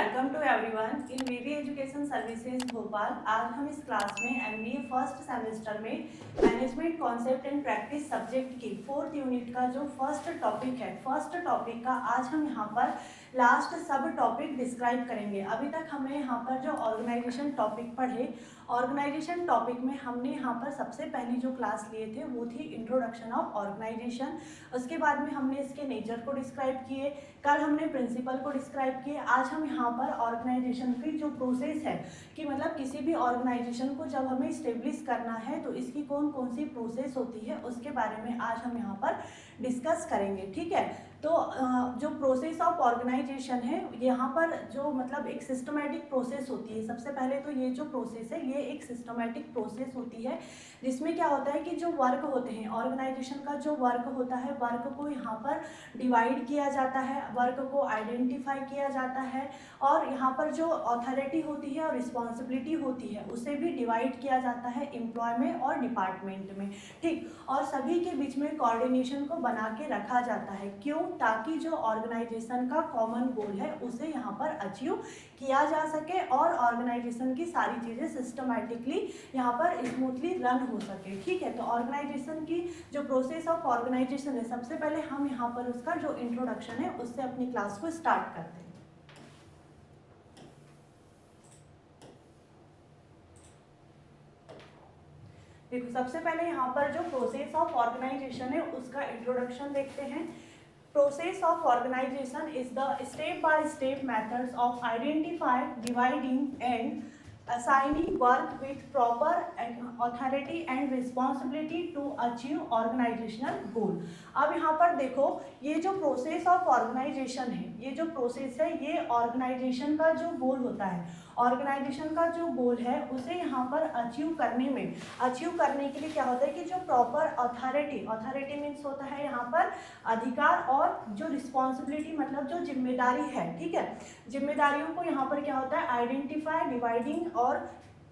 Welcome to everyone in VV education services Bhopal. आज हम इस क्लास में एमबीए फर्स्ट सेमेस्टर में management concept and practice subject की 4th यूनिट का जो फर्स्ट टॉपिक है, फर्स्ट टॉपिक का आज हम यहाँ पर लास्ट सब टॉपिक डिस्क्राइब करेंगे। अभी तक हमने यहाँ पर जो ऑर्गेनाइजेशन टॉपिक पढ़े, ऑर्गेनाइजेशन टॉपिक में हमने यहाँ पर सबसे पहली जो क्लास लिए थे वो थी इंट्रोडक्शन ऑफ ऑर्गेनाइजेशन। उसके बाद में हमने इसके नेचर को डिस्क्राइब किए, कल हमने प्रिंसिपल को डिस्क्राइब किए। आज हम यहाँ पर ऑर्गेनाइजेशन की जो प्रोसेस है कि मतलब किसी भी ऑर्गेनाइजेशन को जब हमें इस्टेब्लिश करना है तो इसकी कौन कौन सी प्रोसेस होती है उसके बारे में आज हम यहाँ पर डिस्कस करेंगे। ठीक है, तो जो प्रोसेस ऑफ ऑर्गेनाइजेशन है यहाँ पर जो मतलब एक सिस्टमेटिक प्रोसेस होती है। सबसे पहले तो ये जो प्रोसेस है ये एक सिस्टमेटिक प्रोसेस होती है जिसमें क्या होता है कि जो वर्क होते हैं ऑर्गेनाइजेशन का, जो वर्क होता है वर्क को यहाँ पर डिवाइड किया जाता है, वर्क को आइडेंटिफाई किया जाता है और यहाँ पर जो अथॉरिटी होती है और रिस्पॉन्सिबिलिटी होती है उसे भी डिवाइड किया जाता है एम्प्लॉय में और डिपार्टमेंट में। ठीक, और सभी के बीच में कोऑर्डिनेशन को बना के रखा जाता है। क्यों? ताकि जो ऑर्गेनाइजेशन का कॉमन गोल है उसे यहाँ पर अचीव किया जा सके और ऑर्गेनाइजेशन की सारी चीज़ें सिस्टमैटिकली यहाँ पर स्मूथली रन हो सके। ठीक है, तो ऑर्गेनाइजेशन की जो प्रोसेस ऑफ ऑर्गेनाइजेशन है, सबसे पहले हम यहाँ पर उसका जो इंट्रोडक्शन है उससे अपनी क्लास को स्टार्ट करते हैं। देखो, सबसे पहले यहाँ पर जो प्रोसेस ऑफ ऑर्गेनाइजेशन है उसका इंट्रोडक्शन देखते हैं। Process of organization is the step-by-step methods of identifying, dividing and assigning work with proper authority and responsibility to achieve organizational goal। अब यहाँ पर देखो, ये जो प्रोसेस ऑफ ऑर्गेनाइजेशन है, ये जो प्रोसेस है ये ऑर्गेनाइजेशन का जो गोल होता है, ऑर्गेनाइजेशन का जो गोल है उसे यहाँ पर अचीव करने के लिए क्या होता है कि जो प्रॉपर अथॉरिटी मीन्स होता है यहाँ पर अधिकार, और जो रिस्पॉन्सिबिलिटी मतलब जो जिम्मेदारी है। ठीक है, जिम्मेदारियों को यहाँ पर क्या होता है आइडेंटिफाई, डिवाइडिंग, और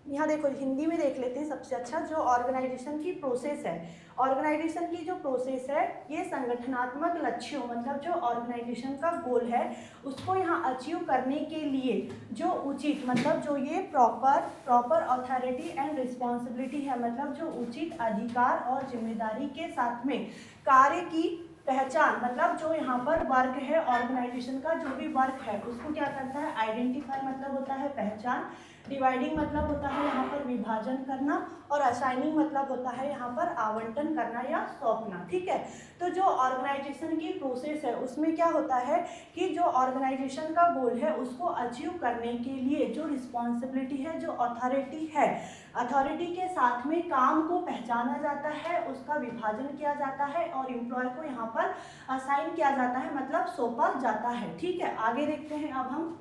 यहाँ देखो हिंदी में देख लेते हैं सबसे अच्छा। जो ऑर्गेनाइजेशन की प्रोसेस है, ऑर्गेनाइजेशन की जो प्रोसेस है ये संगठनात्मक लक्ष्यों मतलब जो ऑर्गेनाइजेशन का गोल है उसको यहाँ अचीव करने के लिए जो उचित मतलब जो ये प्रॉपर अथॉरिटी एंड रिस्पॉन्सिबिलिटी है मतलब जो उचित अधिकार और जिम्मेदारी के साथ में कार्य की पहचान मतलब जो यहाँ पर वर्क है ऑर्गेनाइजेशन का, जो भी वर्क है उसको क्या करता है आइडेंटिफाई मतलब होता है पहचान, डिवाइडिंग मतलब होता है यहाँ पर विभाजन करना, और असाइनिंग मतलब होता है यहाँ पर आवंटन करना या सौंपना। ठीक है, तो जो ऑर्गेनाइजेशन की प्रोसेस है उसमें क्या होता है कि जो ऑर्गेनाइजेशन का गोल है उसको अचीव करने के लिए जो रिस्पॉन्सिबिलिटी है, जो अथॉरिटी है, अथॉरिटी के साथ में काम को पहचाना जाता है, उसका विभाजन किया जाता है और एम्प्लॉय को यहाँ पर असाइन किया जाता है मतलब सौंपा जाता है। ठीक है, आगे देखते हैं अब हम।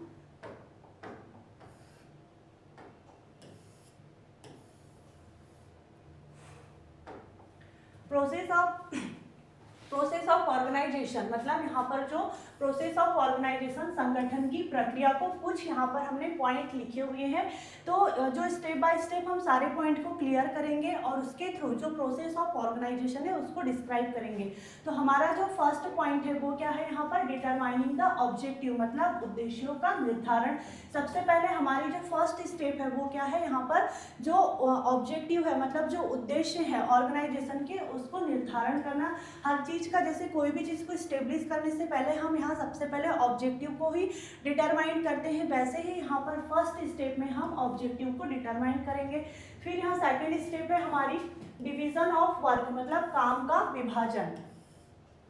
प्रोसेस ऑफ ऑर्गेनाइजेशन मतलब यहाँ पर जो प्रोसेस ऑफ ऑर्गेनाइजेशन संगठन की प्रक्रिया को कुछ यहाँ पर हमने पॉइंट लिखे हुए हैं, तो जो स्टेप बाय स्टेप हम सारे पॉइंट को क्लियर करेंगे और उसके थ्रू जो प्रोसेस ऑफ ऑर्गेनाइजेशन है उसको डिस्क्राइब करेंगे। तो हमारा जो फर्स्ट पॉइंट है वो क्या है यहाँ पर डिटरमाइनिंग द ऑब्जेक्टिव मतलब उद्देश्यों का निर्धारण। सबसे पहले हमारी जो फर्स्ट स्टेप है वो क्या है यहाँ पर जो ऑब्जेक्टिव है मतलब जो उद्देश्य है ऑर्गेनाइजेशन के उसको निर्धारण करना। हर चीज़ का जैसे कोई भी चीज़ को स्टेब्लिश करने से पहले हम यहाँ सबसे पहले ऑब्जेक्टिव को ही डिटरमाइन करते हैं, वैसे ही यहाँ पर फर्स्ट स्टेप में हम ऑब्जेक्टिव को डिटरमाइन करेंगे। फिर यहाँ सेकेंड स्टेप है हमारी डिवीजन ऑफ वर्क मतलब काम का विभाजन।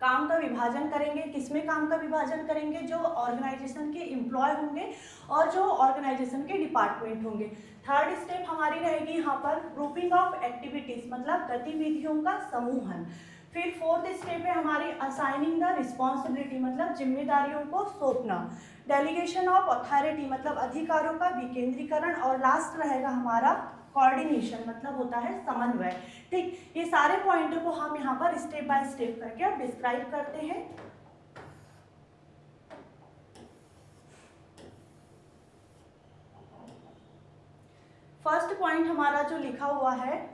काम का विभाजन करेंगे, किसमें काम का विभाजन करेंगे? जो ऑर्गेनाइजेशन के एम्प्लॉय होंगे और जो ऑर्गेनाइजेशन के डिपार्टमेंट होंगे। थर्ड स्टेप हमारी रहेगी यहाँ पर ग्रुपिंग ऑफ एक्टिविटीज मतलब गतिविधियों का समूहन। फिर फोर्थ स्टेप है हमारी असाइनिंग द रिस्पॉन्सिबिलिटी मतलब जिम्मेदारियों को सौंपना। डेलीगेशन ऑफ अथॉरिटी मतलब अधिकारों का विकेंद्रीकरण, और लास्ट रहेगा हमारा कोऑर्डिनेशन मतलब होता है समन्वय। ठीक, ये सारे पॉइंटों को हम यहाँ पर स्टेप बाय स्टेप करके अब डिस्क्राइब करते हैं। फर्स्ट पॉइंट हमारा जो लिखा हुआ है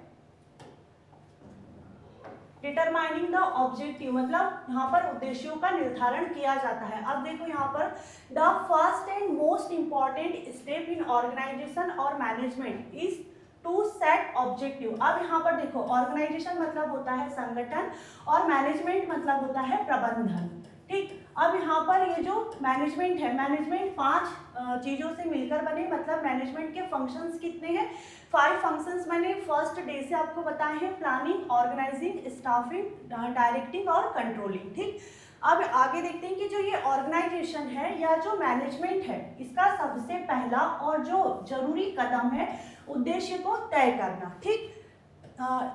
डिटरमाइनिंग द ऑब्जेक्टिव मतलब यहाँ पर उद्देश्यों का निर्धारण किया जाता है। अब देखो यहाँ पर the first and most important step in organization और management is to set objective. अब यहाँ पर देखो ऑर्गेनाइजेशन मतलब होता है संगठन और मैनेजमेंट मतलब होता है प्रबंधन, ठीक। अब यहाँ पर ये जो मैनेजमेंट है, मैनेजमेंट 5 चीज़ों से मिलकर बने, मतलब मैनेजमेंट के फंक्शंस कितने हैं, 5 फंक्शंस मैंने फर्स्ट डे से आपको बताए हैं, प्लानिंग, ऑर्गेनाइजिंग, स्टाफिंग, डायरेक्टिंग और कंट्रोलिंग, ठीक। अब आगे देखते हैं कि जो ये ऑर्गेनाइजेशन है या जो मैनेजमेंट है, इसका सबसे पहला और जो जरूरी कदम है उद्देश्य को तय करना, ठीक।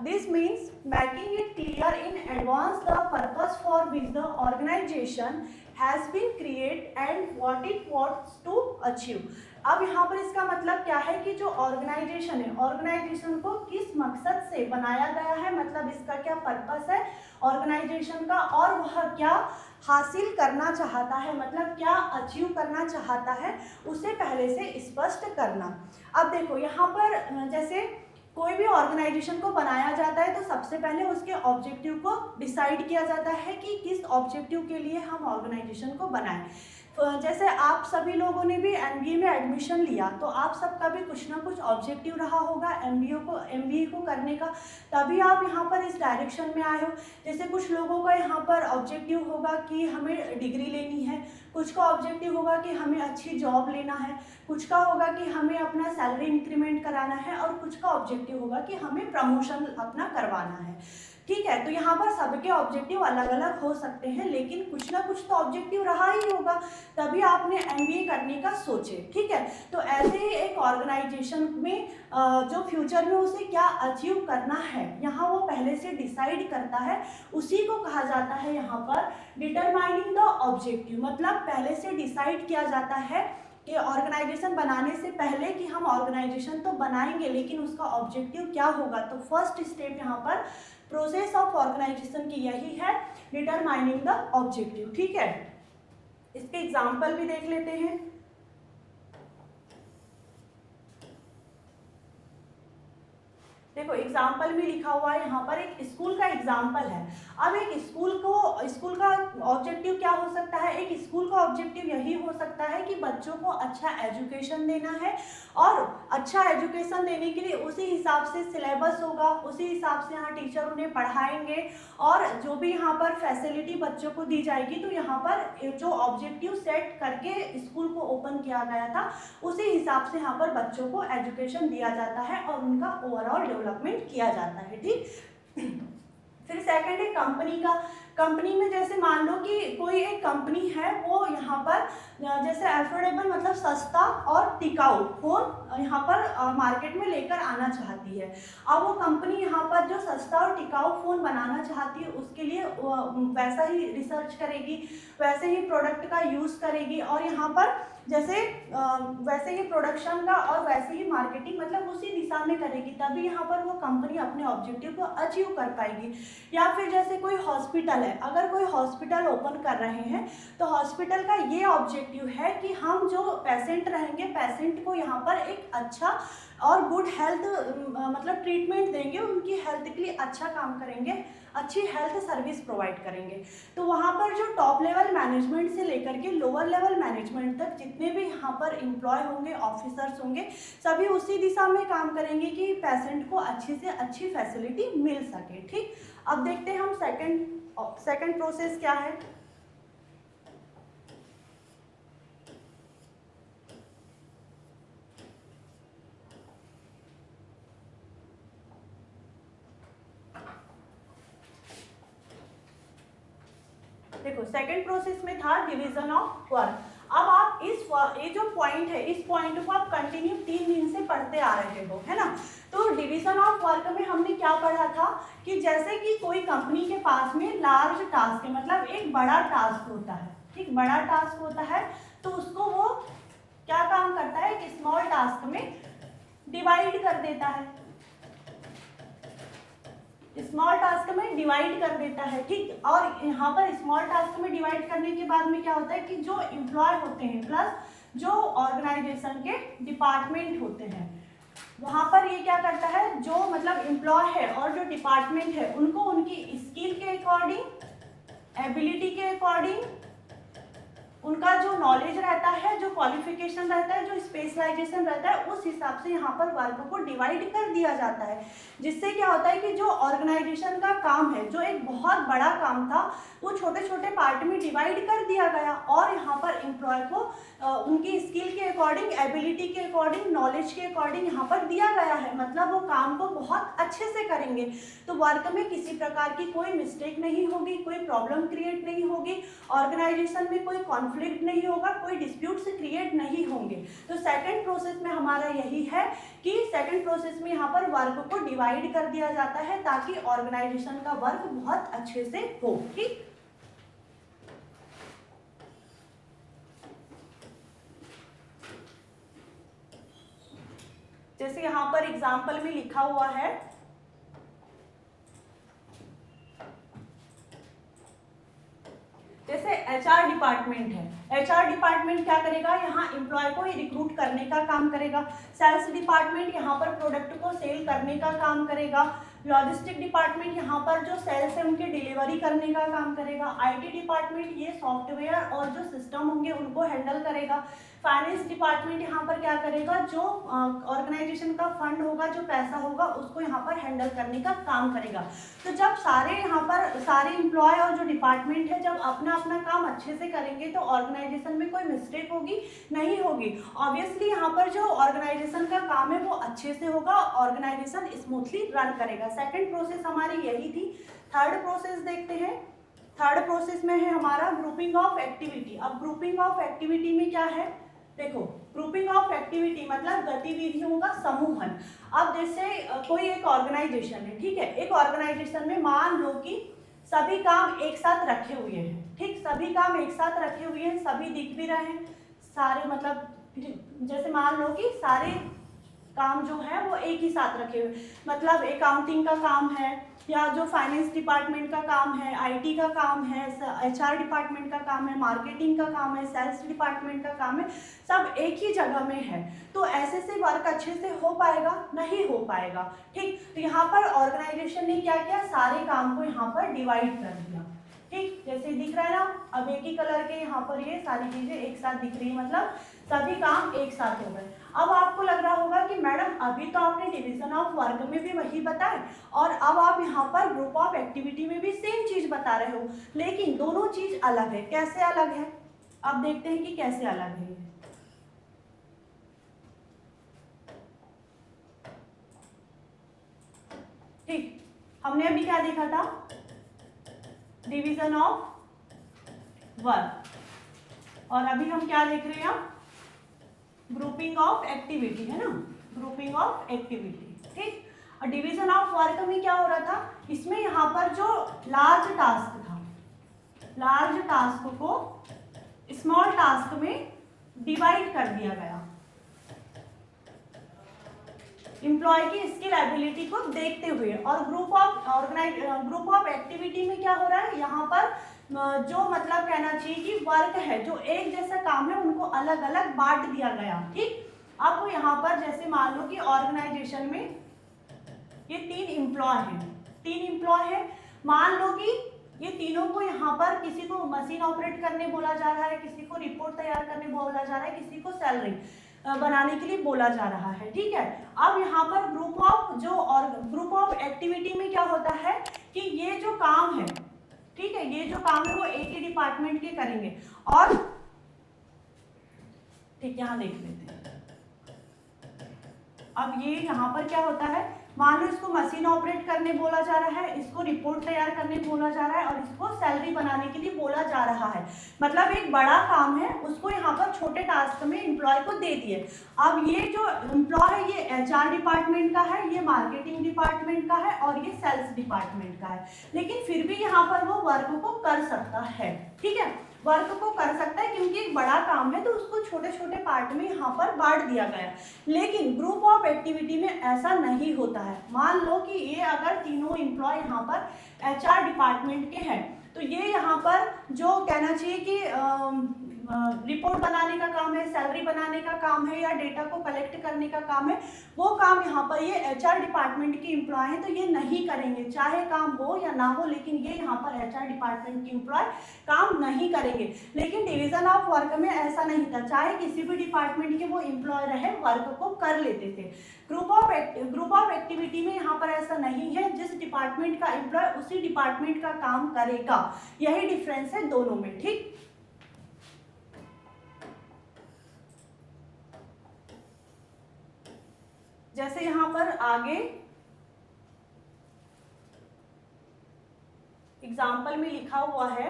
This means making it clear in advance the purpose for which the organization has been created and what it wants to achieve. अब यहाँ पर इसका मतलब क्या है कि जो ऑर्गेनाइजेशन है, ऑर्गेनाइजेशन को किस मकसद से बनाया गया है, मतलब इसका क्या पर्पस है ऑर्गेनाइजेशन का और वह क्या हासिल करना चाहता है, मतलब क्या अचीव करना चाहता है, उसे पहले से स्पष्ट करना। अब देखो यहाँ पर जैसे कोई भी ऑर्गेनाइजेशन को बनाया जाता है तो सबसे पहले उसके ऑब्जेक्टिव को डिसाइड किया जाता है कि किस ऑब्जेक्टिव के लिए हम ऑर्गेनाइजेशन को बनाएं। जैसे आप सभी लोगों ने भी एमबीए में एडमिशन लिया तो आप सबका भी कुछ ना कुछ ऑब्जेक्टिव रहा होगा एमबीए को करने का, तभी आप यहाँ पर इस डायरेक्शन में आए हो। जैसे कुछ लोगों का यहाँ पर ऑब्जेक्टिव होगा कि हमें डिग्री लेनी है, कुछ का ऑब्जेक्टिव होगा कि हमें अच्छी जॉब लेना है, कुछ का होगा कि हमें अपना सैलरी इंक्रीमेंट कराना है और कुछ का ऑब्जेक्टिव होगा कि हमें प्रमोशन अपना करवाना है, ठीक है। तो यहाँ पर सबके ऑब्जेक्टिव अलग अलग हो सकते हैं, लेकिन कुछ ना कुछ तो ऑब्जेक्टिव रहा ही होगा, तभी आपने एमबीए करने का सोचे, ठीक है। तो ऐसे ही एक ऑर्गेनाइजेशन में जो फ्यूचर में उसे क्या अचीव करना है, यहाँ वो पहले से डिसाइड करता है, उसी को कहा जाता है यहाँ पर डिटरमाइनिंग द ऑब्जेक्टिव। मतलब पहले से डिसाइड किया जाता है कि ऑर्गेनाइजेशन बनाने से पहले कि हम ऑर्गेनाइजेशन तो बनाएंगे लेकिन उसका ऑब्जेक्टिव क्या होगा। तो फर्स्ट स्टेप यहाँ पर प्रोसेस ऑफ ऑर्गेनाइजेशन की यही है, डिटरमाइनिंग द ऑब्जेक्टिव, ठीक है। इसके एग्जाम्पल भी देख लेते हैं। देखो एग्जाम्पल में लिखा हुआ है यहाँ पर, एक स्कूल का एग्जाम्पल है। अब एक स्कूल का ऑब्जेक्टिव क्या हो सकता है, एक स्कूल का ऑब्जेक्टिव यही हो सकता है कि बच्चों को अच्छा एजुकेशन देना है और अच्छा एजुकेशन देने के लिए उसी हिसाब से सिलेबस होगा, उसी हिसाब से यहाँ टीचर उन्हें पढ़ाएंगे और जो भी यहाँ पर फैसिलिटी बच्चों को दी जाएगी। तो यहाँ पर जो ऑब्जेक्टिव सेट करके स्कूल को ओपन किया गया था उसी हिसाब से यहाँ पर बच्चों को एजुकेशन दिया जाता है और उनका ओवरऑल डेवलपमेंट किया जाता है, ठीक। फिर सेकंड है कंपनी का। कंपनी में जैसे मान लो कि कोई एक कंपनी है, वो यहाँ पर जैसे अफोर्डेबल मतलब सस्ता और टिकाऊ फोन यहाँ पर मार्केट में लेकर आना चाहती है। अब वो कंपनी यहाँ पर जो सस्ता और टिकाऊ फ़ोन बनाना चाहती है उसके लिए वैसा ही रिसर्च करेगी, वैसे ही प्रोडक्ट का यूज़ करेगी और यहाँ पर जैसे वैसे ही प्रोडक्शन का और वैसे ही मार्केटिंग मतलब उसी दिशा में करेगी, तभी यहाँ पर वो कंपनी अपने ऑब्जेक्टिव को अचीव कर पाएगी। या फिर जैसे कोई हॉस्पिटल है, अगर कोई हॉस्पिटल ओपन कर रहे हैं तो हॉस्पिटल का ये ऑब्जेक्टिव है कि हम जो पेशेंट रहेंगे, पेशेंट को यहाँ पर एक अच्छा और गुड हेल्थ मतलब ट्रीटमेंट देंगे, उनकी हेल्थ के लिए अच्छा काम करेंगे, अच्छी हेल्थ सर्विस प्रोवाइड करेंगे। तो वहाँ पर जो टॉप लेवल मैनेजमेंट से लेकर के लोअर लेवल मैनेजमेंट तक जितने भी यहाँ पर एम्प्लॉय होंगे, ऑफिसर्स होंगे, सभी उसी दिशा में काम करेंगे कि पेशेंट को अच्छी से अच्छी फैसिलिटी मिल सके, ठीक। अब देखते हैं हम सेकंड प्रोसेस क्या है। देखो सेकंड प्रोसेस में था डिवीजन ऑफ वर्क। अब आप ये जो पॉइंट है, इस पॉइंट को आप कंटिन्यू 3 दिन से पढ़ते आ रहे हो, है ना। तो डिवीजन ऑफ वर्क में हमने क्या पढ़ा था कि जैसे कि कोई कंपनी के पास में लार्ज टास्क है, मतलब एक बड़ा टास्क होता है, ठीक, बड़ा टास्क होता है, तो उसको वो क्या काम करता है, एक स्मॉल टास्क में डिवाइड कर देता है, स्मॉल टास्क में डिवाइड कर देता है, ठीक। और यहाँ पर स्मॉल टास्क में डिवाइड करने के बाद में क्या होता है कि जो एम्प्लॉय होते हैं प्लस जो ऑर्गेनाइजेशन के डिपार्टमेंट होते हैं, वहाँ पर ये क्या करता है, जो मतलब एम्प्लॉय है और जो डिपार्टमेंट है उनको उनकी स्किल के अकॉर्डिंग, एबिलिटी के अकॉर्डिंग, उनका जो नॉलेज रहता है, जो क्वालिफिकेशन रहता है, जो स्पेशलाइजेशन रहता है, उस हिसाब से यहाँ पर वर्क को डिवाइड कर दिया जाता है। जिससे क्या होता है कि जो ऑर्गेनाइजेशन का काम है, जो एक बहुत बड़ा काम था, वो छोटे छोटे पार्ट में डिवाइड कर दिया गया और यहाँ पर एम्प्लॉय को उनकी स्किल के अकॉर्डिंग, एबिलिटी के अकॉर्डिंग, नॉलेज के अकॉर्डिंग यहाँ पर दिया गया है। मतलब वो काम को बहुत अच्छे से करेंगे, तो वर्क में किसी प्रकार की कोई मिस्टेक नहीं होगी, कोई प्रॉब्लम क्रिएट नहीं होगी, ऑर्गेनाइजेशन में कोई कॉन्फ्लिक्ट नहीं होगा, कोई डिस्प्यूट्स क्रिएट नहीं होंगे। तो सेकंड प्रोसेस में हमारा यही है कि सेकंड प्रोसेस में यहाँ पर वर्क को डिवाइड कर दिया जाता है ताकि ऑर्गेनाइजेशन का वर्क बहुत अच्छे से हो। ठीक, जैसे यहाँ पर एग्जाम्पल में लिखा हुआ है, जैसे एचआर डिपार्टमेंट है, एचआर डिपार्टमेंट क्या करेगा, यहाँ एम्प्लॉय को रिक्रूट करने का काम करेगा। सेल्स डिपार्टमेंट यहाँ पर प्रोडक्ट को सेल करने का काम करेगा। लॉजिस्टिक डिपार्टमेंट यहाँ पर जो सेल्स है उनके डिलीवरी करने का काम करेगा। आईटी डिपार्टमेंट ये सॉफ्टवेयर और जो सिस्टम होंगे उनको हैंडल करेगा। फाइनेंस डिपार्टमेंट यहाँ पर क्या करेगा, जो ऑर्गेनाइजेशन का फंड होगा, जो पैसा होगा, उसको यहाँ पर हैंडल करने का काम करेगा। तो जब सारे यहाँ पर सारे एम्प्लॉय और जो डिपार्टमेंट है जब अपना अपना काम अच्छे से करेंगे तो ऑर्गेनाइजेशन में कोई मिस्टेक होगी नहीं होगी। ऑब्वियसली यहाँ पर जो ऑर्गेनाइजेशन का काम है वो अच्छे से होगा, ऑर्गेनाइजेशन स्मूथली रन करेगा। सेकेंड प्रोसेस हमारी यही थी। थर्ड प्रोसेस देखते हैं। थर्ड प्रोसेस में है हमारा ग्रुपिंग ऑफ एक्टिविटी। अब ग्रुपिंग ऑफ एक्टिविटी में क्या है, देखो, ग्रुपिंग ऑफ एक्टिविटी मतलब गतिविधियों का समूहन। अब जैसे कोई एक ऑर्गेनाइजेशन है, ठीक है, एक ऑर्गेनाइजेशन में मान लो कि सभी काम एक साथ रखे हुए हैं, ठीक, सभी काम एक साथ रखे हुए हैं, सभी दिख भी रहे हैं सारे, मतलब जैसे मान लो कि सारे काम जो है वो एक ही साथ रखे हुए, मतलब अकाउंटिंग का काम है या जो फाइनेंस डिपार्टमेंट का काम है, आईटी का काम है, एचआर डिपार्टमेंट का काम है, मार्केटिंग का काम है, सेल्स डिपार्टमेंट का काम है, सब एक ही जगह में है। तो ऐसे से वर्क अच्छे से हो पाएगा? नहीं हो पाएगा। ठीक, तो यहाँ पर ऑर्गेनाइजेशन ने क्या किया, सारे काम को यहाँ पर डिवाइड कर दिया। ठीक, जैसे दिख रहा है ना, अब एक ही कलर के यहाँ पर ये सारी चीजें एक साथ दिख रही है, मतलब सभी काम एक साथ हो गए। अब आपको लग रहा होगा कि मैडम अभी तो आपने डिवीजन ऑफ वर्क में भी वही बताया और अब आप यहाँ पर ग्रुप ऑफ एक्टिविटी में भी सेम चीज बता रहे हो, लेकिन दोनों चीज अलग है। कैसे अलग है, अब देखते हैं कि कैसे अलग है। ठीक, हमने अभी क्या देखा था, डिवीजन ऑफ वर्क, और अभी हम क्या देख रहे हैं, ग्रुपिंग ऑफ एक्टिविटी, है ना, ग्रुपिंग ऑफ एक्टिविटी। ठीक, और डिवीजन ऑफ वर्क में क्या हो रहा था, इसमें यहाँ पर जो लार्ज टास्क था, लार्ज टास्क को स्मॉल टास्क में डिवाइड कर दिया गया। एम्प्लॉय की स्किल एबिलिटी को देखते हुए, और ग्रुप ऑफ एक्टिविटी में क्या हो रहा है, यहाँ पर जो मतलब कहना चाहिए कि वर्क है, जो एक जैसा काम है, उनको अलग अलग बांट दिया गया। ठीक, अब यहाँ पर जैसे मान लो कि ऑर्गेनाइजेशन में ये 3 एम्प्लॉय हैं, 3 एम्प्लॉय है, मान लो कि ये तीनों को यहाँ पर किसी को मशीन ऑपरेट करने बोला जा रहा है, किसी को रिपोर्ट तैयार करने बोला जा रहा है, किसी को सैलरी बनाने के लिए बोला जा रहा है। ठीक है, अब यहाँ पर ग्रुप ऑफ एक्टिविटी में क्या होता है कि ये जो काम है, ठीक है, ये जो काम है वो एक ही डिपार्टमेंट के करेंगे। और ठीक, यहाँ देख लेते हैं। अब ये यहाँ पर क्या होता है, मान लो इसको मशीन ऑपरेट करने बोला जा रहा है, इसको रिपोर्ट तैयार करने बोला जा रहा है, और इसको सैलरी बनाने के लिए बोला जा रहा है। मतलब एक बड़ा काम है, उसको यहाँ पर छोटे टास्क में एम्प्लॉय को दे दिए। अब ये जो एम्प्लॉय है ये एचआर डिपार्टमेंट का है, ये मार्केटिंग डिपार्टमेंट का है, और ये सेल्स डिपार्टमेंट का है, लेकिन फिर भी यहाँ पर वो वर्क को कर सकता है। ठीक है, वर्क को कर सकता है क्योंकि एक बड़ा काम है तो उसको छोटे छोटे पार्ट में यहाँ पर बांट दिया गया। लेकिन ग्रुप ऑफ एक्टिविटी में ऐसा नहीं होता है। मान लो कि ये अगर तीनों एम्प्लॉय यहाँ पर एचआर डिपार्टमेंट के हैं, तो ये यहाँ पर जो कहना चाहिए कि रिपोर्ट बनाने का काम है, सैलरी बनाने का काम है, या डेटा को कलेक्ट करने का काम है, वो काम यहाँ पर ये एचआर डिपार्टमेंट के एम्प्लॉय हैं तो ये नहीं करेंगे, चाहे काम हो या ना हो, लेकिन ये यहाँ पर एचआर डिपार्टमेंट के एम्प्लॉय काम नहीं करेंगे। लेकिन डिवीजन ऑफ वर्क में ऐसा नहीं था, चाहे किसी भी डिपार्टमेंट के वो एम्प्लॉय रहे वर्क को कर लेते थे। ग्रुप ऑफ एक्टिविटी में यहाँ पर ऐसा नहीं है, जिस डिपार्टमेंट का एम्प्लॉय उसी डिपार्टमेंट का काम करेगा, यही डिफरेंस है दोनों में। ठीक, जैसे यहां पर आगे एग्जाम्पल में लिखा हुआ है,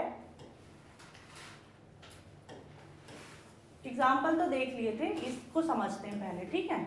एग्जाम्पल तो देख लिए थे, इसको समझते हैं पहले। ठीक है,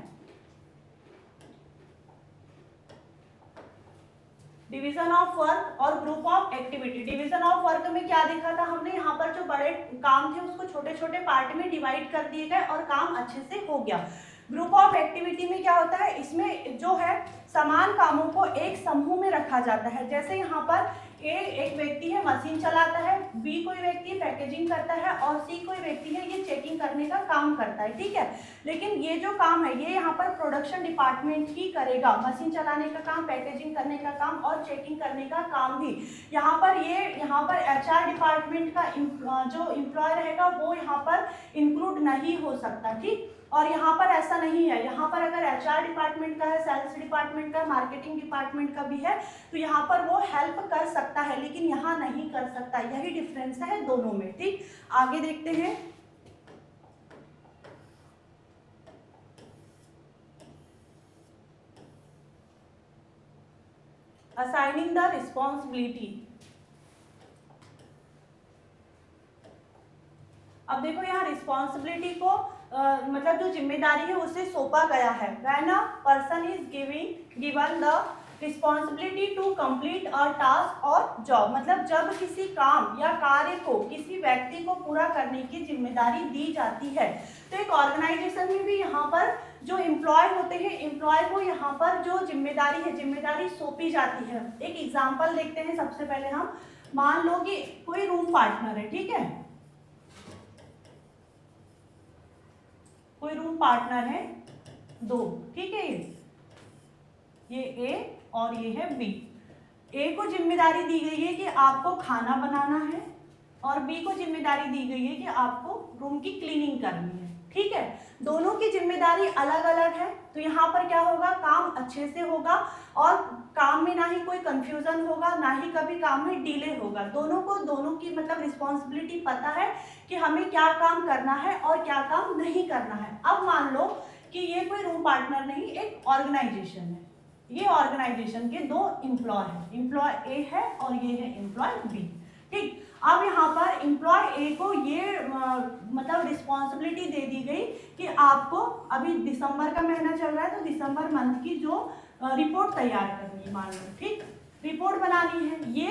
डिवीजन ऑफ वर्क और group of activity. Division of work में क्या देखा था हमने, यहाँ पर जो बड़े काम थे उसको छोटे छोटे पार्ट में डिवाइड कर दिए गए और काम अच्छे से हो गया। ग्रुप ऑफ एक्टिविटी में क्या होता है, इसमें जो है समान कामों को एक समूह में रखा जाता है। जैसे यहाँ पर ए एक व्यक्ति है मशीन चलाता है, बी कोई व्यक्ति पैकेजिंग करता है और सी कोई व्यक्ति है ये चेकिंग करने का काम करता है। ठीक है, लेकिन ये जो काम है ये यहाँ पर प्रोडक्शन डिपार्टमेंट ही करेगा, मशीन चलाने का काम, पैकेजिंग करने का काम और चेकिंग करने का काम भी। यहाँ पर एचआर डिपार्टमेंट का जो एम्प्लॉय रहेगा वो यहाँ पर इंक्लूड नहीं हो सकता। ठीक, और यहाँ पर ऐसा नहीं है, यहाँ पर अगर एचआर डिपार्टमेंट का है, सेल्स डिपार्टमेंट का, मार्केटिंग डिपार्टमेंट का भी है तो यहाँ पर वो हेल्प कर सकता है, लेकिन यहाँ नहीं कर सकता, यही डिफरेंस है दोनों में। ठीक, आगे देखते हैं। Assigning the responsibility. अब देखो यहाँ रिस्पॉन्सिबिलिटी को मतलब जो जिम्मेदारी है उसे सौंपा गया है। When a person is given the responsibility to complete a task और जॉब, मतलब जब किसी काम या कार्य को किसी व्यक्ति को पूरा करने की जिम्मेदारी दी जाती है। तो एक ऑर्गेनाइजेशन में भी यहाँ पर जो एम्प्लॉय होते हैं, एम्प्लॉय को यहाँ पर जो जिम्मेदारी है, जिम्मेदारी सौंपी जाती है। एक एग्जाम्पल देखते हैं। सबसे पहले हम मान लो कि कोई रूम पार्टनर है, ठीक है, कोई रूम पार्टनर है दो, ठीक है, ये ए और ये है बी। ए को जिम्मेदारी दी गई है कि आपको खाना बनाना है और बी को जिम्मेदारी दी गई है कि आपको रूम की क्लीनिंग करनी है। ठीक है, दोनों की जिम्मेदारी अलग अलग है, तो यहाँ पर क्या होगा, काम अच्छे से होगा और काम में ना ही कोई कंफ्यूजन होगा, ना ही कभी काम में डिले होगा। दोनों की मतलब रिस्पॉन्सिबिलिटी पता है कि हमें क्या काम करना है और क्या काम नहीं करना है। अब मान लो कि ये कोई रूम पार्टनर नहीं, एक ऑर्गेनाइजेशन है, ये ऑर्गेनाइजेशन के दो एम्प्लॉय हैं, एम्प्लॉय ए है और ये है एम्प्लॉय बी। ठीक, अब यहाँ पर एम्प्लॉय ए को ये मतलब रिस्पॉन्सिबिलिटी दे दी गई कि आपको अभी दिसंबर का महीना चल रहा है तो दिसंबर मंथ की जो रिपोर्ट तैयार करनी है, मान लो, ठीक, रिपोर्ट बनानी है, ये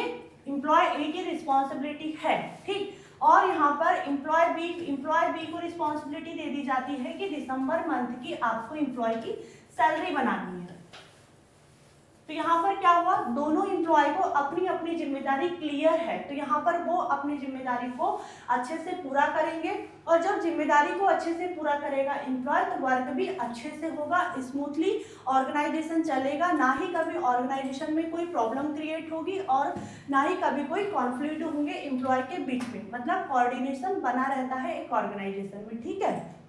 एम्प्लॉय ए की रिस्पॉन्सिबिलिटी है। ठीक, और यहाँ पर एम्प्लॉय बी को रिस्पॉन्सिबिलिटी दे दी जाती है कि दिसंबर मंथ की आपको एम्प्लॉय की सैलरी बनानी है। तो यहाँ पर क्या हुआ, दोनों एम्प्लॉय को अपनी अपनी जिम्मेदारी क्लियर है, तो यहाँ पर वो अपनी जिम्मेदारी को अच्छे से पूरा करेंगे और जब जिम्मेदारी को अच्छे से पूरा करेगा एम्प्लॉय तो वर्क भी अच्छे से होगा, स्मूथली ऑर्गेनाइजेशन चलेगा, ना ही कभी ऑर्गेनाइजेशन में कोई प्रॉब्लम क्रिएट होगी और ना ही कभी कोई कॉन्फ्लिक्ट होंगे एम्प्लॉय के बीच में, मतलब कोऑर्डिनेशन बना रहता है एक ऑर्गेनाइजेशन में। ठीक है,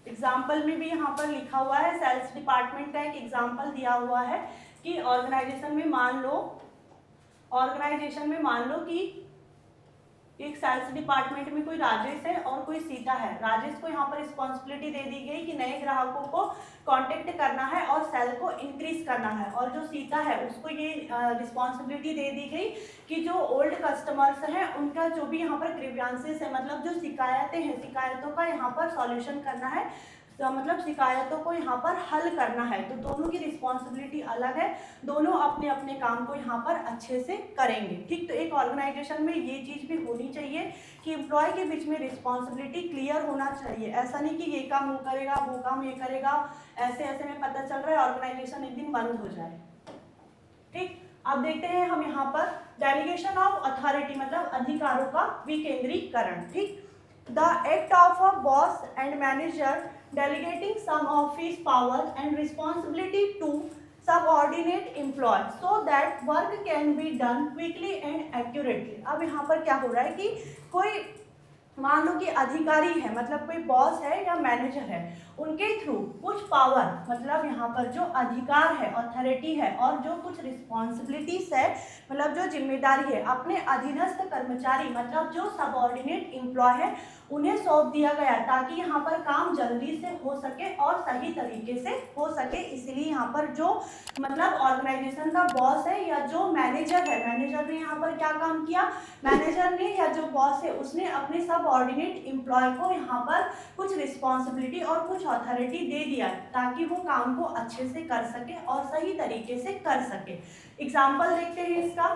एग्जाम्पल में भी यहाँ पर लिखा हुआ है, सेल्स डिपार्टमेंट का एक एग्जाम्पल दिया हुआ है कि ऑर्गेनाइजेशन में मान लो कि एक सेल्स डिपार्टमेंट में कोई राजेश है और कोई सीता है। राजेश को यहाँ पर रिस्पॉन्सिबिलिटी दे दी गई कि नए ग्राहकों को कांटेक्ट करना है और सेल को इंक्रीज करना है, और जो सीता है उसको ये रिस्पॉन्सिबिलिटी दे दी गई कि जो ओल्ड कस्टमर्स हैं उनका जो भी यहाँ पर ग्रीवियंसेस है, मतलब जो शिकायतें हैं, शिकायतों का यहाँ पर सॉल्यूशन करना है, तो मतलब शिकायतों को यहाँ पर हल करना है। तो दोनों की रिस्पॉन्सिबिलिटी अलग है, दोनों अपने अपने काम को यहाँ पर अच्छे से करेंगे। ठीक, तो एक ऑर्गेनाइजेशन में ये चीज़ भी होनी चाहिए कि एम्प्लॉय के बीच में रिस्पॉन्सिबिलिटी क्लियर होना चाहिए। ऐसा नहीं कि ये काम वो करेगा, वो काम ये करेगा, ऐसे ऐसे में पता चल रहा है ऑर्गेनाइजेशन एक दिन बंद हो जाए। ठीक, अब देखते हैं हम यहाँ पर डेलीगेशन ऑफ अथॉरिटी मतलब अधिकारों का विकेंद्रीकरण। ठीक, the act of a boss and manager delegating some of his powers and responsibility to subordinate employees so that work can be done quickly and accurately। अब यहाँ पर क्या हो रहा है कि कोई मान लो कि अधिकारी है, मतलब कोई बॉस है या मैनेजर है, उनके थ्रू कुछ पावर मतलब यहाँ पर जो अधिकार है, अथॉरिटी है, और जो कुछ रिस्पॉन्सिबिलिटीज है मतलब जो जिम्मेदारी है, अपने अधीनस्थ कर्मचारी मतलब जो सबऑर्डिनेट एम्प्लॉय है उन्हें सौंप दिया गया ताकि यहाँ पर काम जल्दी से हो सके और सही तरीके से हो सके। इसलिए यहाँ पर जो मतलब ऑर्गेनाइजेशन का बॉस है या जो मैनेजर है, मैनेजर ने यहाँ पर क्या काम किया, मैनेजर ने या जो बॉस है उसने अपने सबऑर्डिनेट एम्प्लॉय को यहाँ पर कुछ रिस्पॉन्सिबिलिटी और कुछ अथॉरिटी दे दिया ताकि वो काम को अच्छे से कर सके और सही तरीके से कर सके। एग्जाम्पल देखते हैं इसका।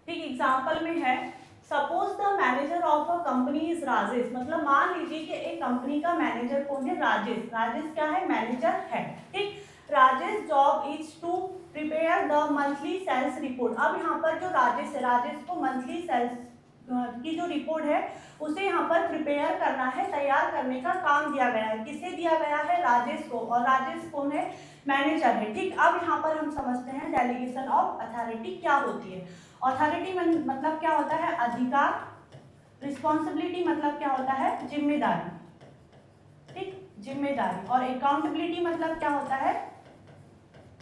ठीक, एग्जाम्पल में है suppose the manager of a company is Rajesh, मतलब मान लीजिए कि एक कंपनी का मैनेजर कौन है, राजेश। राजेश क्या है, मैनेजर है। ठीक, Rajesh job is to prepare the monthly sales report. अब यहाँ पर जो राजेश है, राजेश को मंथली सेल्स की जो रिपोर्ट है उसे यहाँ पर प्रिपेयर करना है, तैयार करने का काम दिया गया है। किसे दिया गया है, राजेश को, और राजेश कौन है, मैनेजर है। ठीक, अब यहाँ पर हम समझते हैं डेलीगेशन ऑफ अथॉरिटी क्या होती है। अथॉरिटी मतलब क्या होता है, अधिकार। रिस्पॉन्सिबिलिटी मतलब क्या होता है, जिम्मेदारी। ठीक, जिम्मेदारी। और अकाउंटेबिलिटी मतलब क्या होता है,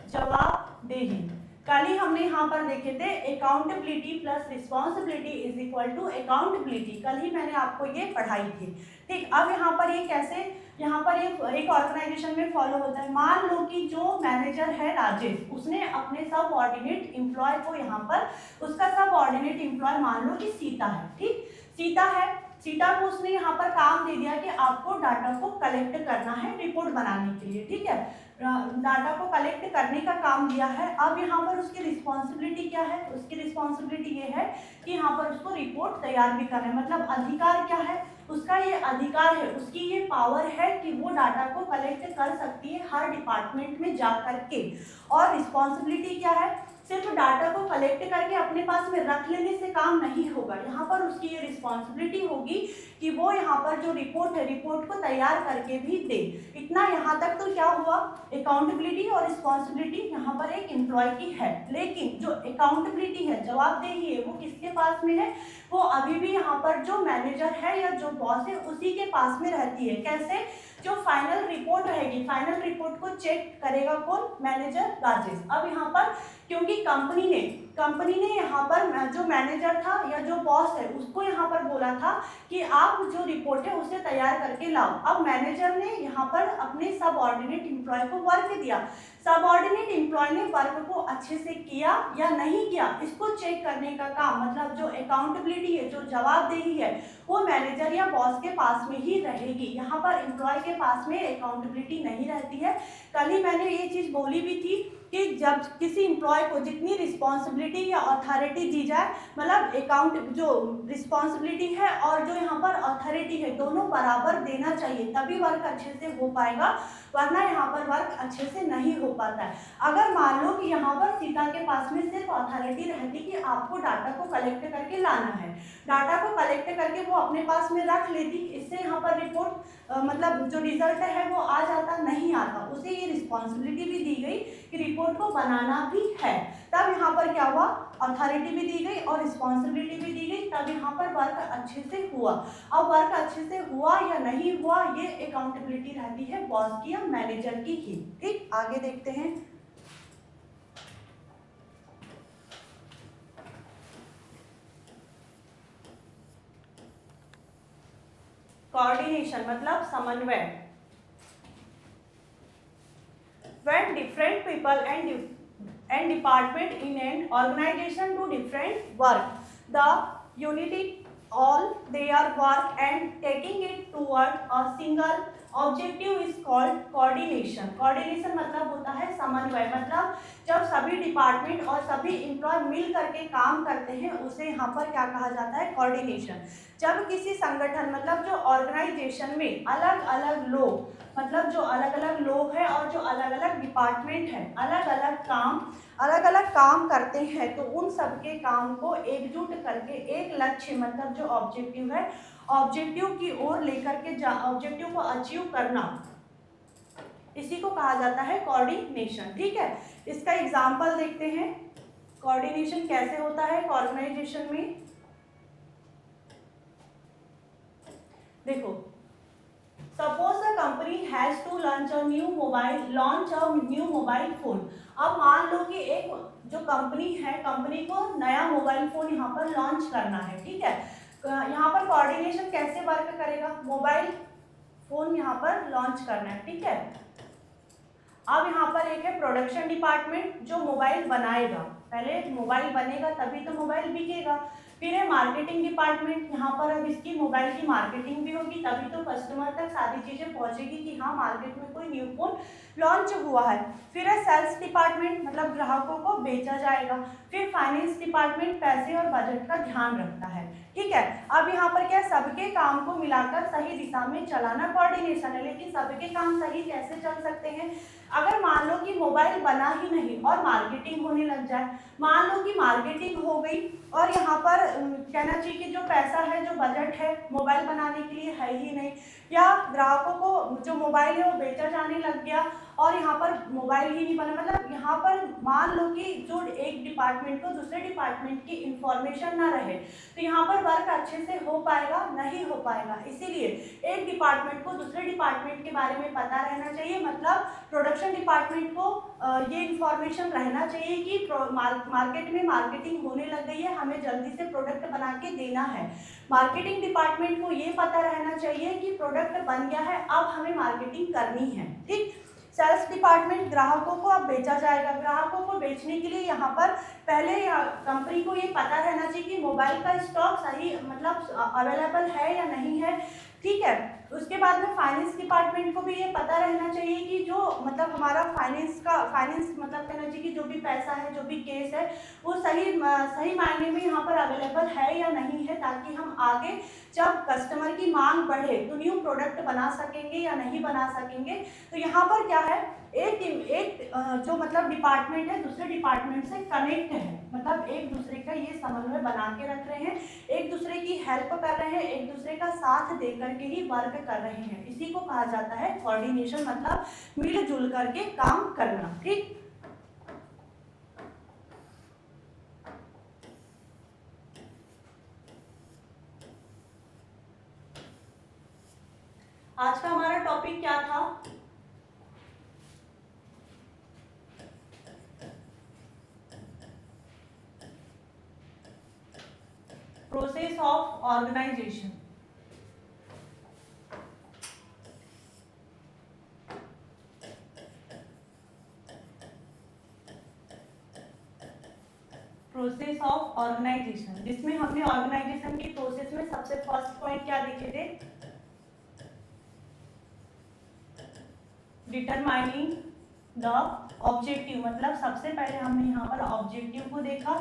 जवाबदेही। कल ही हमने यहाँ पर देखे थे accountability plus responsibility is equal to accountability, कल ही मैंने आपको ये पढ़ाई थी। ठीक, अब यहाँ पर ये कैसे, यहाँ पर एक ऑर्गेनाइजेशन में फॉलो होता है। मान लो कि जो मैनेजर है राजेश, उसने अपने सब ऑर्डिनेट एम्प्लॉय को यहाँ पर, उसका सब ऑर्डिनेट एम्प्लॉय मान लो कि सीता है। ठीक, सीता है, सीता को उसने यहाँ पर काम दे दिया कि आपको डाटा को कलेक्ट करना है रिपोर्ट बनाने के लिए। ठीक है, डाटा को कलेक्ट करने का काम दिया है। अब यहाँ पर उसकी रिस्पॉन्सिबिलिटी क्या है, उसकी रिस्पॉन्सिबिलिटी ये है कि यहाँ पर उसको रिपोर्ट तैयार भी करना है। मतलब अधिकार क्या है, उसका ये अधिकार है, उसकी ये पावर है कि वो डाटा को कलेक्ट कर सकती है हर डिपार्टमेंट में जा करके। और रिस्पॉन्सिबिलिटी क्या है, सिर्फ डाटा को कलेक्ट करके अपने पास में रख लेने से काम नहीं होगा। यहाँ पर उसकी ये रिस्पॉन्सिबिलिटी होगी कि वो यहाँ पर जो रिपोर्ट है, रिपोर्ट को तैयार करके भी दे। इतना यहाँ तक तो क्या हुआ, अकाउंटेबिलिटी और रिस्पॉन्सिबिलिटी यहाँ पर एक एम्प्लॉय की है। लेकिन जो अकाउंटेबिलिटी है, जवाबदेही है, वो किसके पास में है, वो अभी भी यहाँ पर जो मैनेजर है या जो बॉस है उसी के पास में रहती है। कैसे, जो फाइनल रिपोर्ट रहेगी, फाइनल रिपोर्ट को चेक करेगा कौन, मैनेजर राजेश। अब यहाँ पर क्योंकि कंपनी ने यहाँ पर जो मैनेजर था या जो बॉस है उसको यहाँ पर बोला था कि आप जो रिपोर्ट है उसे तैयार करके लाओ। अब मैनेजर ने यहाँ पर अपने सबऑर्डिनेट एम्प्लॉय को वर्क दिया। सबऑर्डिनेट एम्प्लॉय ने वर्क को अच्छे से किया या नहीं किया, इसको चेक करने का काम, मतलब जो अकाउंटेबिलिटी है, जो जवाबदेही है, वो मैनेजर या बॉस के पास में ही रहेगी। यहाँ पर एम्प्लॉय के पास में अकाउंटेबिलिटी नहीं रहती है। कल ही मैंने ये चीज़ बोली भी थी कि जब किसी एम्प्लॉय को जितनी रिस्पॉन्सिबिलिटी या अथॉरिटी दी जाए, मतलब अकाउंट जो रिस्पॉन्सिबिलिटी है और जो यहाँ पर अथॉरिटी है, दोनों बराबर देना चाहिए, तभी वर्क अच्छे से हो पाएगा, वरना यहाँ पर वर्क अच्छे से नहीं हो पाता है। अगर मान लो कि यहाँ पर सीता के पास में सिर्फ अथॉरिटी रहती कि आपको डाटा को कलेक्ट करके लाना है, डाटा को कलेक्ट करके वो अपने पास में रख लेती, इससे यहाँ पर रिपोर्ट मतलब जो रिजल्ट है वो आ जाता, नहीं आता, उसे ये रिस्पॉन्सिबिलिटी भी दी गई कि रिपोर्ट को बनाना भी है। तब यहाँ पर क्या हुआ, अथॉरिटी भी दी गई और रिस्पॉन्सिबिलिटी भी दी गई, तब यहाँ पर वर्क अच्छे से हुआ। अब वर्क अच्छे से हुआ या नहीं हुआ, ये अकाउंटेबिलिटी रहती है बॉस की या मैनेजर की ही। ठीक, आगे देखते हैं। कोऑर्डिनेशन मतलब समन्वय। When different people and department in an organization do different work, the unity all their work and taking it toward a single objective is called coordination. Coordination मतलब होता है समन्वय, मतलब जब सभी डिपार्टमेंट और सभी एम्प्लॉय मिल करके काम करते हैं उसे यहाँ पर क्या कहा जाता है, कोऑर्डिनेशन। जब किसी संगठन मतलब जो ऑर्गेनाइजेशन में अलग अलग लोग, मतलब जो अलग अलग लोग हैं और जो अलग अलग डिपार्टमेंट है अलग अलग काम करते हैं, तो उन सबके काम को एकजुट करके एक लक्ष्य मतलब जो ऑब्जेक्टिव है, ऑब्जेक्टिव की ओर लेकर के ऑब्जेक्टिव को अचीव करना, इसी को कहा जाता है कोऑर्डिनेशन। ठीक है, इसका एग्जांपल देखते हैं कोऑर्डिनेशन कैसे होता है एक ऑर्गेनाइजेशन में। देखो, suppose the company has to launch a new mobile phone. अब मान लो कि एक जो कंपनी है, कंपनी को नया मोबाइल फोन यहाँ पर लॉन्च करना है। ठीक है, यहाँ पर कोऑर्डिनेशन कैसे वर्क करेगा, मोबाइल फोन यहाँ पर लॉन्च करना है। ठीक है, अब यहाँ पर एक है प्रोडक्शन डिपार्टमेंट जो मोबाइल बनाएगा, पहले मोबाइल बनेगा तभी तो मोबाइल बिकेगा। फिर है मार्केटिंग डिपार्टमेंट, यहाँ पर अब इसकी मोबाइल की मार्केटिंग भी होगी तभी तो कस्टमर तक सारी चीजें पहुंचेगी कि हाँ मार्केट में कोई न्यू फोन लॉन्च हुआ है। फिर है सेल्स डिपार्टमेंट, मतलब ग्राहकों को बेचा जाएगा। फिर फाइनेंस डिपार्टमेंट पैसे और बजट का ध्यान रखता है। ठीक है, अब यहाँ पर क्या, सबके काम को मिलाकर सही दिशा में चलाना कोऑर्डिनेशन है। लेकिन सबके काम सही कैसे चल सकते हैं, अगर मान लो कि मोबाइल बना ही नहीं और मार्केटिंग होने लग जाए, मान लो कि मार्केटिंग हो गई और यहाँ पर कहना चाहिए कि जो पैसा है, जो बजट है मोबाइल बनाने के लिए है ही नहीं, या ग्राहकों को जो मोबाइल है वो बेचा जाने लग गया और यहाँ पर मोबाइल ही नहीं बना, मतलब यहाँ पर मान लो कि जो एक डिपार्टमेंट को दूसरे डिपार्टमेंट की इंफॉर्मेशन ना रहे तो यहाँ पर वर्क अच्छे से हो पाएगा, नहीं हो पाएगा। इसीलिए एक डिपार्टमेंट को दूसरे डिपार्टमेंट के बारे में पता रहना चाहिए, मतलब प्रोडक्शन डिपार्टमेंट को ये इंफॉर्मेशन रहना चाहिए कि मार्केट में मार्केटिंग होने लग गई है, हमें जल्दी से प्रोडक्ट बना के देना है। मार्केटिंग डिपार्टमेंट को ये पता रहना चाहिए कि प्रोडक्ट बन गया है, अब हमें मार्केटिंग करनी है। ठीक, सेल्स डिपार्टमेंट, ग्राहकों को अब बेचा जाएगा, ग्राहकों को बेचने के लिए यहाँ पर पहले कंपनी को ये पता रहना चाहिए कि मोबाइल का स्टॉक सही मतलब अवेलेबल है या नहीं है। ठीक है, उसके बाद में फाइनेंस डिपार्टमेंट को भी ये पता रहना चाहिए कि जो मतलब हमारा फाइनेंस मतलब कहना चाहिए कि जो भी पैसा है, जो भी केस है वो सही मायने में यहाँ पर अवेलेबल है या नहीं है, ताकि हम आगे जब कस्टमर की मांग बढ़े तो न्यू प्रोडक्ट बना सकेंगे या नहीं बना सकेंगे। तो यहाँ पर क्या है, एक जो मतलब डिपार्टमेंट है दूसरे डिपार्टमेंट से कनेक्ट है, मतलब एक दूसरे का ये समन्वय बना के रख रहे हैं, एक दूसरे की हेल्प कर रहे हैं, एक दूसरे का साथ दे करके ही वर्क कर रहे हैं। इसी को कहा जाता है कोऑर्डिनेशन, मतलब मिलजुल करके काम करना। ठीक, आज का हमारा टॉपिक क्या था, process of organisation. Process of organisation, जिसमें हमने ऑर्गेनाइजेशन की प्रोसेस में सबसे फर्स्ट पॉइंट क्या देखे थे, डिटरमाइनिंग द ऑब्जेक्टिव, मतलब सबसे पहले हमने यहाँ पर ऑब्जेक्टिव को देखा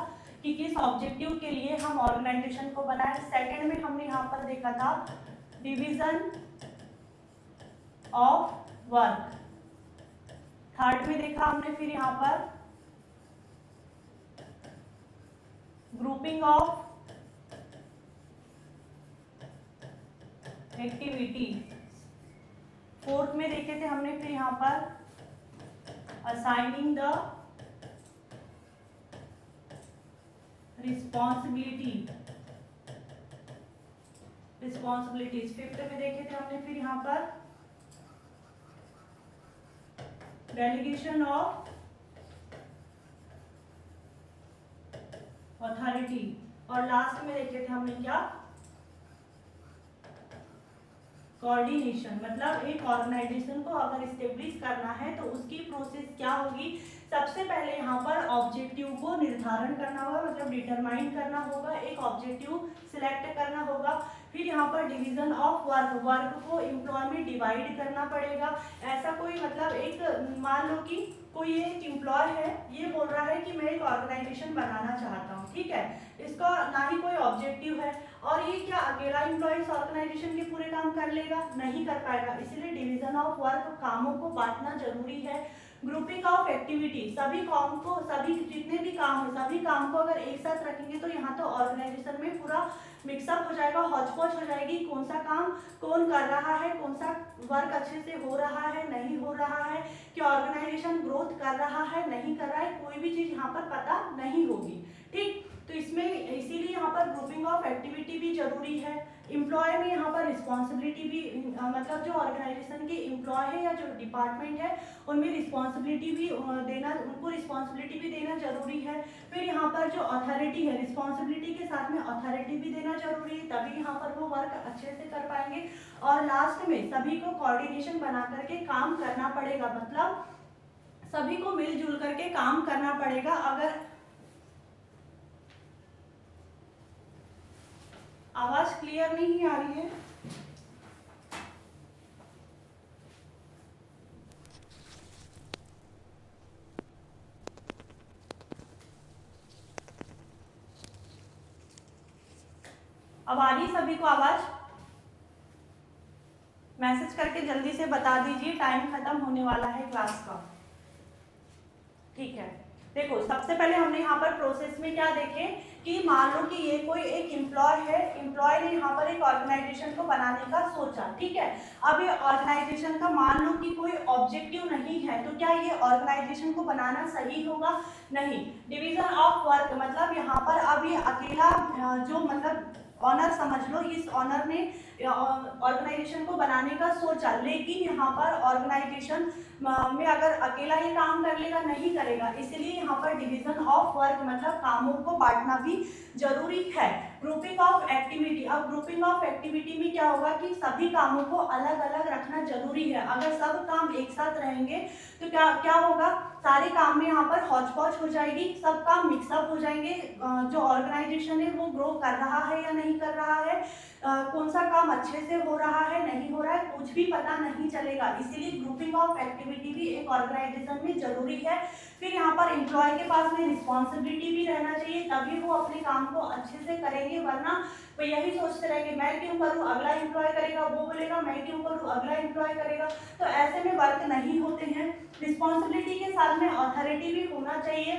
कि किस ऑब्जेक्टिव के लिए हम ऑर्गेनाइजेशन को बनाए। सेकंड में हमने यहाँ पर देखा था डिवीजन ऑफ वर्क। थर्ड में देखा हमने फिर यहाँ पर ग्रुपिंग ऑफ एक्टिविटी। फोर्थ में देखे थे हमने फिर यहाँ पर असाइनिंग द रिस्पॉन्सिबिलिटीज। फिफ्थ में देखे थे हमने फिर यहाँ पर डेलीगेशन ऑफ अथॉरिटी। और लास्ट में देखे थे हमने क्या, कोऑर्डिनेशन, मतलब एक ऑर्गेनाइजेशन को अगर स्टेब्लिश करना है तो उसकी प्रोसेस क्या होगी, सबसे पहले यहाँ पर ऑब्जेक्टिव को निर्धारण करना होगा, मतलब डिटरमाइन करना होगा, एक ऑब्जेक्टिव सिलेक्ट करना होगा। फिर यहाँ पर डिवीजन ऑफ वर्क, वर्क को एम्प्लॉय में डिवाइड करना पड़ेगा। ऐसा कोई मतलब एक मान लो कि कोई एक एम्प्लॉय है, ये बोल रहा है कि मैं एक ऑर्गेनाइजेशन बनाना चाहता हूँ, ठीक है, इसका ना ही कोई ऑब्जेक्टिव है, और ये क्या अकेला एम्प्लॉय इस ऑर्गेनाइजेशन के पूरे काम कर लेगा? नहीं कर पाएगा। इसलिए डिवीजन ऑफ वर्क, कामों को बांटना जरूरी है। ग्रुपिंग ऑफ एक्टिविटी, सभी काम को, सभी जितने भी काम है सभी काम को अगर एक साथ रखेंगे तो यहाँ तो ऑर्गेनाइजेशन में पूरा मिक्सअप हो जाएगा, हौच-पौच हो जाएगी, कौन सा काम कौन कर रहा है, कौन सा वर्क अच्छे से हो रहा है नहीं हो रहा है, कि ऑर्गेनाइजेशन ग्रोथ कर रहा है नहीं कर रहा है, कोई भी चीज यहाँ पर पता नहीं होगी, ठीक। तो इसमें इसीलिए यहाँ पर ग्रुपिंग ऑफ एक्टिविटी भी जरूरी है। एम्प्लॉय में यहाँ पर रिस्पॉन्सिबिलिटी भी, मतलब जो ऑर्गेनाइजेशन के एम्प्लॉय है या जो डिपार्टमेंट है उनमें रिस्पॉन्सिबिलिटी भी देना, उनको रिस्पॉन्सिबिलिटी भी देना जरूरी है। फिर यहाँ पर जो अथॉरिटी है, रिस्पॉन्सिबिलिटी के साथ में अथॉरिटी भी देना जरूरी है, तभी यहाँ पर वो वर्क अच्छे से कर पाएंगे। और लास्ट में सभी को कोऑर्डिनेशन बना करके काम करना पड़ेगा, मतलब सभी को मिलजुल करके काम करना पड़ेगा। अगर आवाज क्लियर नहीं आ रही है, अब आ रही सभी को आवाज? मैसेज करके जल्दी से बता दीजिए, टाइम खत्म होने वाला है क्लास का, ठीक है। देखो सबसे पहले हमने यहाँ पर प्रोसेस में क्या देखे कि मान लो कि ये कोई एक एम्प्लॉय है, एम्प्लॉय ने यहाँ पर एक ऑर्गेनाइजेशन को बनाने का सोचा, ठीक है। अब ये ऑर्गेनाइजेशन का मान लो कि कोई ऑब्जेक्टिव नहीं है, तो क्या ये ऑर्गेनाइजेशन को बनाना सही होगा? नहीं। डिवीजन ऑफ वर्क, मतलब यहाँ पर अब ये अकेला जो मतलब ऑनर समझ लो, इस ऑनर ने ऑर्गेनाइजेशन को बनाने का सोचा, लेकिन यहाँ पर ऑर्गेनाइजेशन में अगर अकेला ये काम कर लेगा नहीं करेगा, इसलिए यहाँ पर डिवीजन ऑफ वर्क मतलब कामों को बांटना भी जरूरी है। ग्रुपिंग ऑफ एक्टिविटी, अब ग्रुपिंग ऑफ एक्टिविटी में क्या होगा कि सभी कामों को अलग अलग रखना जरूरी है। अगर सब काम एक साथ रहेंगे तो क्या क्या होगा, सारे काम में यहाँ पर हौच-पौच हो जाएगी, सब काम मिक्सअप हो जाएंगे, जो ऑर्गेनाइजेशन है वो ग्रो कर रहा है या नहीं कर रहा है, कौन सा काम अच्छे से हो रहा है नहीं हो रहा है, कुछ भी पता नहीं चलेगा। इसीलिए ग्रुपिंग ऑफ एक्टिविटी भी एक ऑर्गेनाइजेशन में जरूरी है। फिर यहाँ पर एम्प्लॉय के पास में रिस्पॉन्सिबिलिटी भी रहना चाहिए, तभी वो अपने काम को अच्छे से करेंगे, वरना वो यही सोचते रहेंगे मैं क्यों करूँ, अगला एम्प्लॉय करेगा, वो बोलेगा मैं क्यों करूँ, अगला एम्प्लॉय करेगा, तो ऐसे में वर्क नहीं होते हैं। रिस्पॉन्सिबिलिटी के साथ में अथॉरिटी भी होना चाहिए,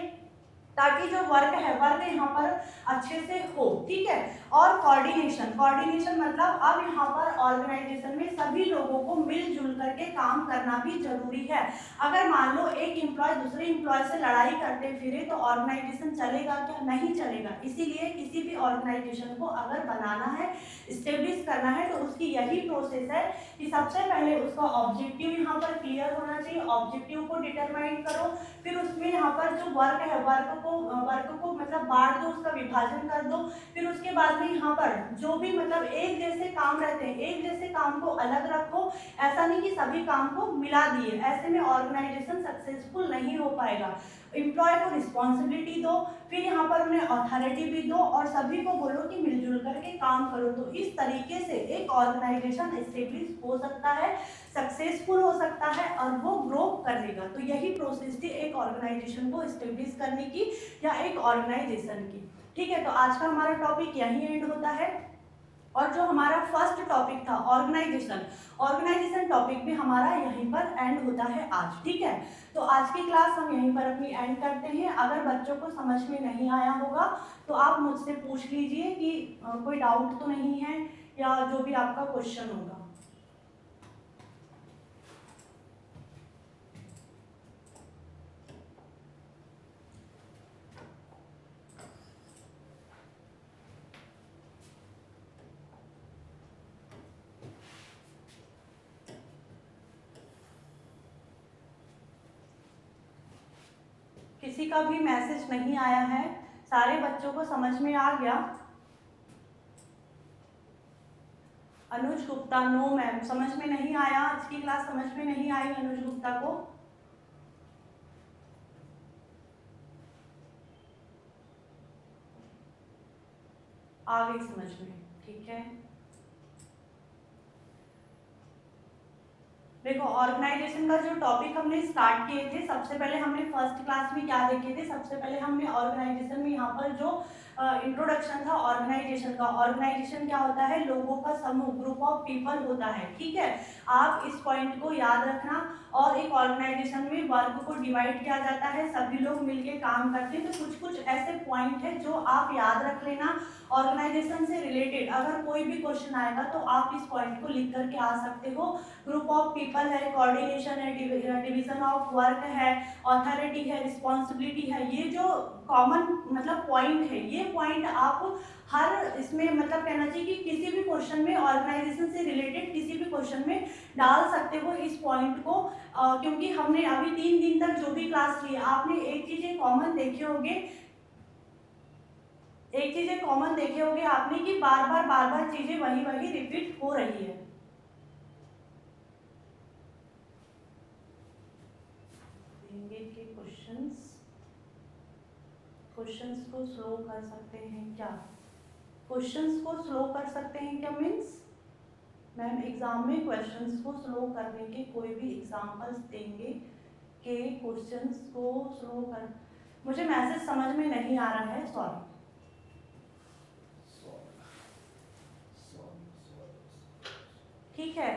ताकि जो वर्क है वर्क यहाँ पर अच्छे से हो, ठीक है। और कोऑर्डिनेशन, कोऑर्डिनेशन मतलब अब यहाँ पर ऑर्गेनाइजेशन में सभी लोगों को मिलजुल करके काम करना भी जरूरी है। अगर मान लो एक एम्प्लॉय दूसरे एम्प्लॉय से लड़ाई करते फिरे तो ऑर्गेनाइजेशन चलेगा क्या? नहीं चलेगा। इसीलिए किसी भी ऑर्गेनाइजेशन को अगर बनाना है, स्टेब्लिश करना है, तो उसकी यही प्रोसेस है कि सबसे पहले उसका ऑब्जेक्टिव यहाँ पर क्लियर होना चाहिए, ऑब्जेक्टिव को डिटरमाइन करो, फिर उसमें यहाँ पर जो वर्क है वर्क को मतलब बांट दो, उसका विभाजन कर दो, फिर उसके बाद में यहाँ पर जो भी मतलब एक जैसे काम रहते हैं, एक जैसे काम को अलग रखो, ऐसा नहीं कि सभी काम को मिला दिए, ऐसे में ऑर्गेनाइजेशन सक्सेसफुल नहीं हो पाएगा। एम्प्लॉय को रिस्पॉन्सिबिलिटी दो, फिर यहाँ पर उन्हें अथॉरिटी भी दो, और सभी को बोलो कि मिलजुल करके काम करो, तो इस तरीके से एक ऑर्गेनाइजेशन एस्टेब्लिश हो सकता है, सक्सेसफुल हो सकता है, और वो ग्रो करेगा। तो यही प्रोसेस थी एक ऑर्गेनाइजेशन को एस्टेब्लिश करने की या एक ऑर्गेनाइजेशन की, ठीक है। तो आज का हमारा टॉपिक यहीं एंड होता है, और जो हमारा फर्स्ट टॉपिक था ऑर्गेनाइजेशन, ऑर्गेनाइजेशन टॉपिक भी हमारा यहीं पर एंड होता है आज, ठीक है। तो आज की क्लास हम यहीं पर अपनी एंड करते हैं। अगर बच्चों को समझ में नहीं आया होगा तो आप मुझसे पूछ लीजिए कि कोई डाउट तो नहीं है, या जो भी आपका क्वेश्चन होगा। किसी का भी मैसेज नहीं आया है, सारे बच्चों को समझ में आ गया? अनुज गुप्ता, नो मैम, समझ में नहीं आया, आज की क्लास समझ में नहीं आई अनुज गुप्ता को। आ गई समझ में? ठीक है, देखो ऑर्गेनाइजेशन का जो टॉपिक हमने स्टार्ट किए थे, सबसे पहले हमने फर्स्ट क्लास में क्या देखे थे, सबसे पहले हमने ऑर्गेनाइजेशन में यहाँ पर जो इंट्रोडक्शन था ऑर्गेनाइजेशन का। ऑर्गेनाइजेशन क्या होता है? लोगों का समूह, ग्रुप ऑफ पीपल होता है। ठीक है, आप इस पॉइंट को याद रखना। और एक ऑर्गेनाइजेशन में वर्क को डिवाइड किया जाता है, सभी लोग मिलके काम करते हैं। तो कुछ कुछ ऐसे पॉइंट है जो आप याद रख लेना ऑर्गेनाइजेशन से रिलेटेड। अगर कोई भी क्वेश्चन आएगा तो आप इस पॉइंट को लिख करके आ सकते हो। ग्रुप ऑफ पीपल है, कोऑर्डिनेशन है, डिवीजन ऑफ वर्क है, ऑथोरिटी है, रिस्पॉन्सिबिलिटी है। ये जो कॉमन मतलब पॉइंट है, ये पॉइंट आप हर इसमें मतलब कहना चाहिए कि किसी भी क्वेश्चन में ऑर्गेनाइजेशन से रिलेटेड किसी भी क्वेश्चन में डाल सकते हो इस पॉइंट को। क्योंकि हमने अभी 3 दिन तक जो भी क्लास ली, आपने एक चीजें कॉमन देखे होंगे, आपने कि बार बार चीजें वही रिपीट हो रही है। क्वेश्चंस को स्लो कर सकते हैं क्या? क्वेश्चंस को स्लो कर सकते हैं क्या मीन्स मैम एग्जाम में क्वेश्चंस को स्लो करने के कोई भी एग्जांपल्स देंगे कि क्वेश्चंस को स्लो कर? मुझे मैसेज समझ में नहीं आ रहा है, सॉरी। ठीक है,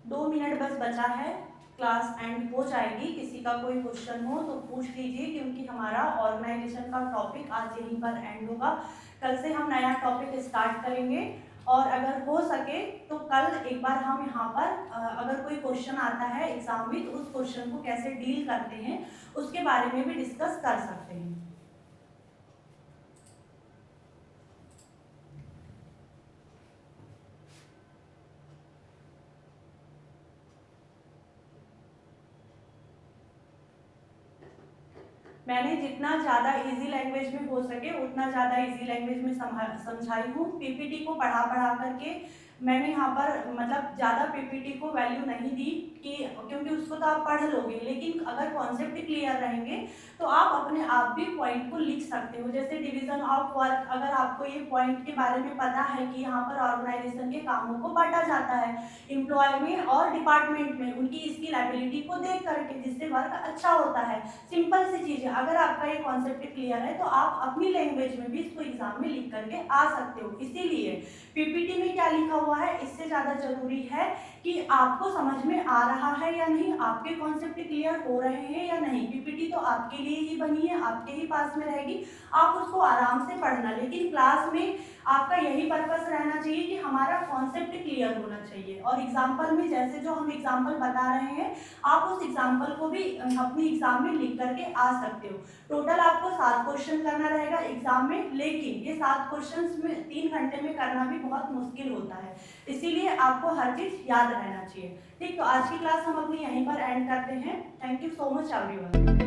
2 मिनट बस बचा है, क्लास एंड हो जाएगी। किसी का कोई क्वेश्चन हो तो पूछ लीजिए, क्योंकि हमारा ऑर्गेनाइजेशन का टॉपिक आज यहीं पर एंड होगा। कल से हम नया टॉपिक स्टार्ट करेंगे, और अगर हो सके तो कल एक बार हम यहाँ पर अगर कोई क्वेश्चन आता है एग्जाम में तो उस क्वेश्चन को कैसे डील करते हैं उसके बारे में भी डिस्कस कर सकते हैं। मैंने जितना ज़्यादा इजी लैंग्वेज में हो सके उतना ज़्यादा इजी लैंग्वेज में समझाई हूँ। पीपीटी को पढ़ा करके मैंने यहाँ पर मतलब ज़्यादा पीपीटी को वैल्यू नहीं दी कि क्योंकि उसको तो आप पढ़ लोगे, लेकिन अगर कॉन्सेप्ट क्लियर रहेंगे तो आप अपने आप भी पॉइंट को लिख सकते हो। जैसे डिवीजन ऑफ वर्क, अगर आपको ये पॉइंट के बारे में पता है कि यहाँ पर ऑर्गेनाइजेशन के कामों को बांटा जाता है एम्प्लॉय में और डिपार्टमेंट में, उनकी स्किल एबिलिटी को देख करके, जिससे वर्क अच्छा होता है। सिंपल सी चीज़ है। अगर आपका ये कॉन्सेप्ट क्लियर है तो आप अपनी लैंग्वेज में भी इसको एग्जाम में लिख करके आ सकते हो। इसीलिए पीपीटी में क्या लिखा हुआ है इससे ज़्यादा जरूरी है कि आपको समझ में आ रहा है या नहीं, आपके कॉन्सेप्ट क्लियर हो रहे हैं या नहीं। पीपीटी तो आपके लिए ही बनी है, आपके ही पास में रहेगी, आप उसको आराम से पढ़ना। लेकिन क्लास में आपका यही पर्पस रहना चाहिए कि हमारा कॉन्सेप्ट क्लियर होना चाहिए। और एग्जाम्पल में जैसे जो हम एग्जाम्पल बता रहे हैं, आप उस एग्जाम्पल को भी अपनी एग्जाम में लिख करके आ सकते हो। टोटल आपको 7 क्वेश्चन करना रहेगा एग्जाम में, लेकिन ये 7 क्वेश्चन में 3 घंटे में करना भी बहुत मुश्किल होता है, इसीलिए आपको हर चीज याद रहना चाहिए। ठीक, तो आज की क्लास हम अपनी यहीं पर एंड करते हैं। Thank you so much everyone.